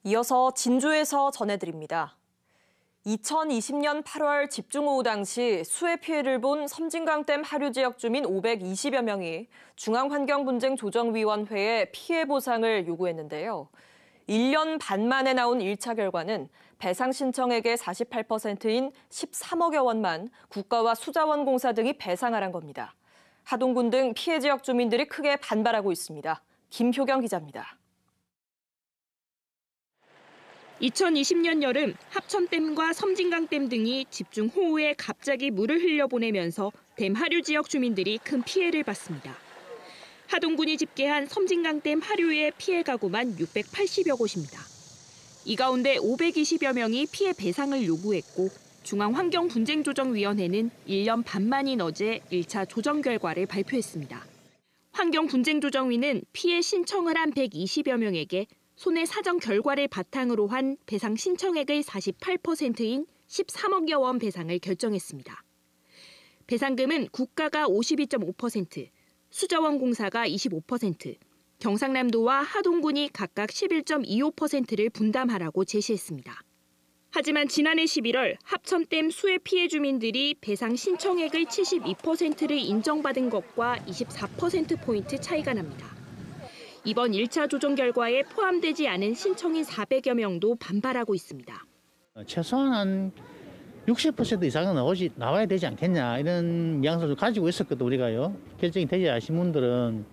이어서 진주에서 전해드립니다. 2020년 8월 집중호우 당시 수해 피해를 본 섬진강댐 하류 지역 주민 520여 명이 중앙환경분쟁조정위원회에 피해 보상을 요구했는데요. 1년 반 만에 나온 1차 결과는 배상 신청액의 48%인 13억여 원만 국가와 수자원공사 등이 배상하란 겁니다. 하동군 등 피해 지역 주민들이 크게 반발하고 있습니다. 김효경 기자입니다. 2020년 여름 합천댐과 섬진강댐 등이 집중호우에 갑자기 물을 흘려보내면서 댐 하류 지역 주민들이 큰 피해를 봤습니다. 하동군이 집계한 섬진강댐 하류의 피해 가구만 680여 곳입니다. 이 가운데 520여 명이 피해 배상을 요구했고 중앙환경분쟁조정위원회는 1년 반 만인 어제 1차 조정 결과를 발표했습니다. 환경분쟁조정위는 피해 신청을 한 120여 명에게 손해 사정 결과를 바탕으로 한 배상 신청액의 48%인 13억여 원 배상을 결정했습니다. 배상금은 국가가 52.5%, 수자원공사가 25%, 경상남도와 하동군이 각각 11.25%를 분담하라고 제시했습니다. 하지만 지난해 11월 합천댐 수해 피해 주민들이 배상 신청액의 72%를 인정받은 것과 24%포인트 차이가 납니다. 이번 1차 조정 결과에 포함되지 않은 신청인 400여 명도 반발하고 있습니다. 최소한 한 60% 이상은 나와야 되지 않겠냐 이런 뉘앙스를 가지고 있었거든 우리가요. 결정이 되지 않으신 분들은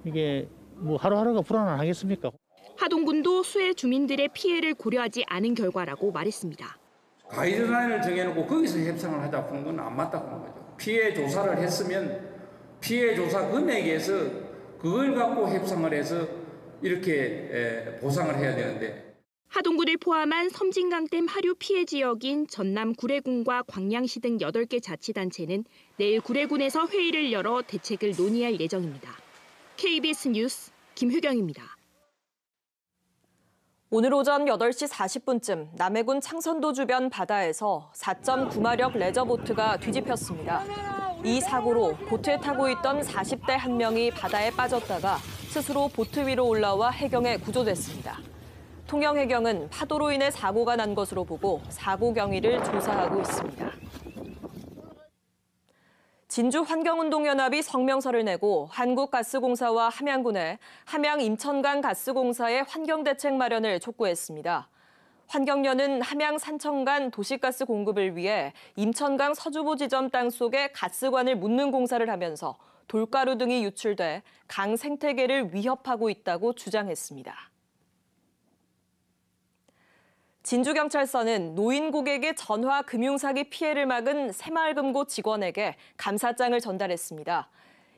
이게 뭐 하루하루가 불안하겠습니까? 하동군도 수해 주민들의 피해를 고려하지 않은 결과라고 말했습니다. 가이드라인을 정해놓고 거기서 협상을 하자고 하는 건 안 맞다고 하는 거죠. 피해 조사를 했으면 피해 조사 금액에서 그걸 갖고 협상을 해서 이렇게 보상을 해야 되는데. 하동군을 포함한 섬진강댐 하류 피해 지역인 전남 구례군과 광양시 등 8개 자치단체는 내일 구례군에서 회의를 열어 대책을 논의할 예정입니다. KBS 뉴스 김효경입니다. 오늘 오전 8시 40분쯤 남해군 창선도 주변 바다에서 4.9마력 레저보트가 뒤집혔습니다. 이 사고로 보트에 타고 있던 40대 한 명이 바다에 빠졌다가 스스로 보트 위로 올라와 해경에 구조됐습니다. 통영해경은 파도로 인해 사고가 난 것으로 보고 사고 경위를 조사하고 있습니다. 진주환경운동연합이 성명서를 내고 한국가스공사와 함양군에 함양-임천강 가스공사의 환경대책 마련을 촉구했습니다. 환경연은 함양 산청 간 도시가스 공급을 위해 임천강 서주보 지점 땅 속에 가스관을 묻는 공사를 하면서 돌가루 등이 유출돼 강 생태계를 위협하고 있다고 주장했습니다. 진주경찰서는 노인 고객의 전화 금융사기 피해를 막은 새마을금고 직원에게 감사장을 전달했습니다.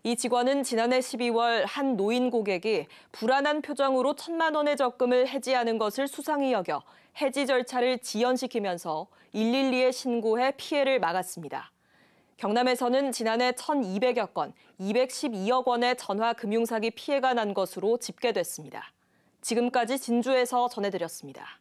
이 직원은 지난해 12월 한 노인 고객이 불안한 표정으로 1,000만 원의 적금을 해지하는 것을 수상히 여겨 해지 절차를 지연시키면서 112에 신고해 피해를 막았습니다. 경남에서는 지난해 1,200여 건, 212억 원의 전화 금융사기 피해가 난 것으로 집계됐습니다. 지금까지 진주에서 전해드렸습니다.